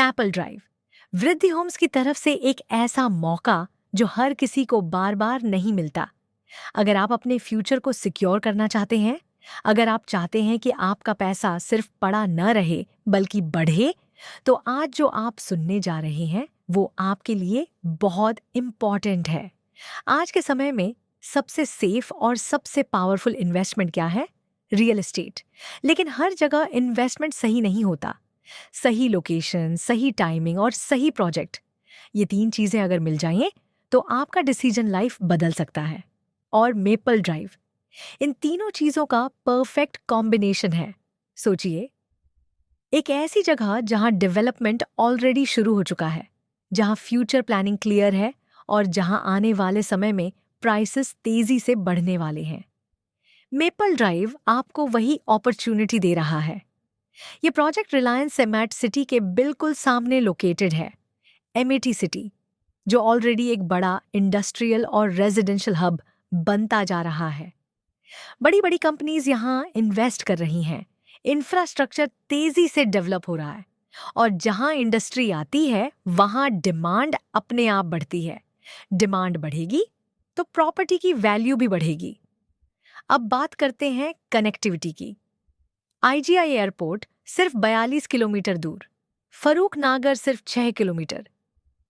Maple drive वृद्धि Holmes की तरफ से एक ऐसा मौका जो हर किसी को बार बार नहीं मिलता। अगर आप अपने फ्यूचर को सिक्योर करना चाहते हैं, अगर आप चाहते हैं कि आपका पैसा सिर्फ पड़ा न रहे बल्कि बढ़े, तो आज जो आप सुनने जा रहे हैं वो आपके लिए बहुत इम्पॉर्टेंट है। आज के समय में सबसे सेफ और सबसे पावरफुल इन्वेस्टमेंट क्या है? Real estate. लेकिन हर जगह इन्वेस्टमेंट सही नहीं होता। सही लोकेशन, सही टाइमिंग और सही प्रोजेक्ट, ये तीन चीजें अगर मिल जाएं तो आपका डिसीजन लाइफ बदल सकता है। और मेपल ड्राइव इन तीनों चीजों का परफेक्ट कॉम्बिनेशन है। सोचिए, एक ऐसी जगह जहां डेवलपमेंट ऑलरेडी शुरू हो चुका है, जहां फ्यूचर प्लानिंग क्लियर है और जहां आने वाले समय में प्राइसेस तेजी से बढ़ने वाले हैं। मेपल ड्राइव आपको वही अपॉर्चुनिटी दे रहा है। ये प्रोजेक्ट रिलायंस सेमैट सिटी के बिल्कुल सामने लोकेटेड है। एमेटी सिटी, जो ऑलरेडी एक बड़ा इंडस्ट्रियल और रेजिडेंशियल हब बनता जा रहा है। बड़ी बड़ी कंपनीज यहाँ इन्वेस्ट कर रही हैं। इंफ्रास्ट्रक्चर तेजी से डेवलप हो रहा है और जहां इंडस्ट्री आती है वहां डिमांड अपने आप बढ़ती है। डिमांड बढ़ेगी तो प्रॉपर्टी की वैल्यू भी बढ़ेगी। अब बात करते हैं कनेक्टिविटी की। आईजीआई एयरपोर्ट सिर्फ 42 किलोमीटर दूर, फरूख नागर सिर्फ 6 किलोमीटर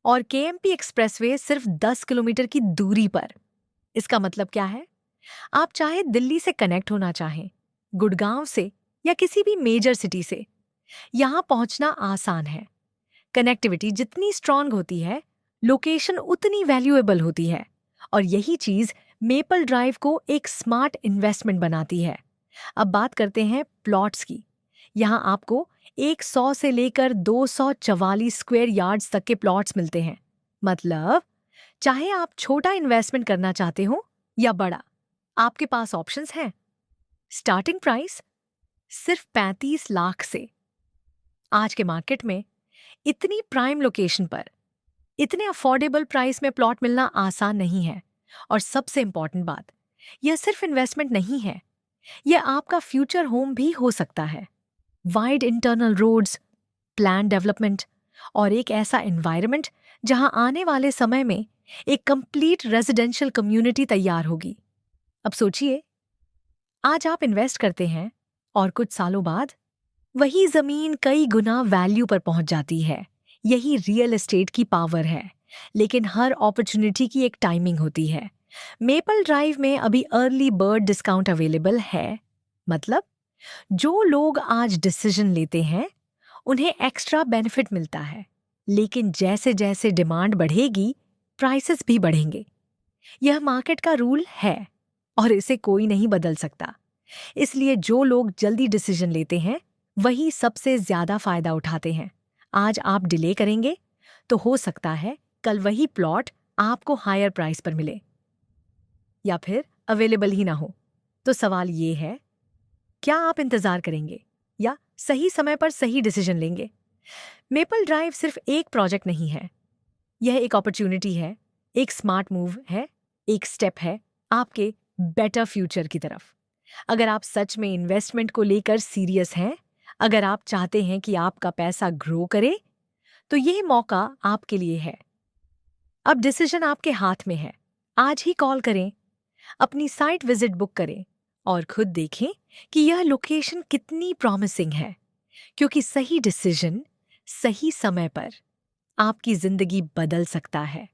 और केएमपी एक्सप्रेसवे सिर्फ 10 किलोमीटर की दूरी पर। इसका मतलब क्या है? आप चाहे दिल्ली से कनेक्ट होना चाहें, गुड़गांव से या किसी भी मेजर सिटी से, यहां पहुंचना आसान है। कनेक्टिविटी जितनी स्ट्रांग होती है, लोकेशन उतनी वैल्यूएबल होती है और यही चीज मेपल ड्राइव को एक स्मार्ट इन्वेस्टमेंट बनाती है। अब बात करते हैं प्लॉट्स की। यहां आपको 100 से लेकर 244 स्क्वायर यार्ड्स तक के प्लॉट्स मिलते हैं। मतलब चाहे आप छोटा इन्वेस्टमेंट करना चाहते हो या बड़ा, आपके पास ऑप्शंस हैं। स्टार्टिंग प्राइस सिर्फ 35 लाख से। आज के मार्केट में इतनी प्राइम लोकेशन पर इतने अफोर्डेबल प्राइस में प्लॉट मिलना आसान नहीं है। और सबसे इंपॉर्टेंट बात, यह सिर्फ इन्वेस्टमेंट नहीं है, यह आपका फ्यूचर होम भी हो सकता है। Wide internal roads, plan development और एक ऐसा एनवायरनमेंट जहां आने वाले समय में एक कंप्लीट रेजिडेंशियल कम्युनिटी तैयार होगी। अब सोचिए, आज आप इन्वेस्ट करते हैं और कुछ सालों बाद वही जमीन कई गुना वैल्यू पर पहुंच जाती है। यही रियल एस्टेट की पावर है। लेकिन हर अपॉर्चुनिटी की एक टाइमिंग होती है। मेपल ड्राइव में अभी अर्ली बर्ड डिस्काउंट अवेलेबल है। मतलब जो लोग आज डिसीजन लेते हैं उन्हें एक्स्ट्रा बेनिफिट मिलता है। लेकिन जैसे जैसे डिमांड बढ़ेगी, प्राइसेस भी बढ़ेंगे। यह मार्केट का रूल है और इसे कोई नहीं बदल सकता। इसलिए जो लोग जल्दी डिसीजन लेते हैं वही सबसे ज्यादा फायदा उठाते हैं। आज आप डिले करेंगे तो हो सकता है कल वही प्लॉट आपको हायर प्राइस पर मिले या फिर अवेलेबल ही ना हो। तो सवाल ये है, क्या आप इंतजार करेंगे या सही समय पर सही डिसीजन लेंगे? मेपल ड्राइव सिर्फ एक प्रोजेक्ट नहीं है, यह एक अपॉर्चुनिटी है, एक स्मार्ट मूव है, एक स्टेप है आपके बेटर फ्यूचर की तरफ। अगर आप सच में इन्वेस्टमेंट को लेकर सीरियस हैं, अगर आप चाहते हैं कि आपका पैसा ग्रो करे, तो यह मौका आपके लिए है। अब डिसीजन आपके हाथ में है। आज ही कॉल करें, अपनी साइट विजिट बुक करें और खुद देखें कि यह लोकेशन कितनी प्रॉमिसिंग है। क्योंकि सही डिसीजन सही समय पर आपकी जिंदगी बदल सकता है।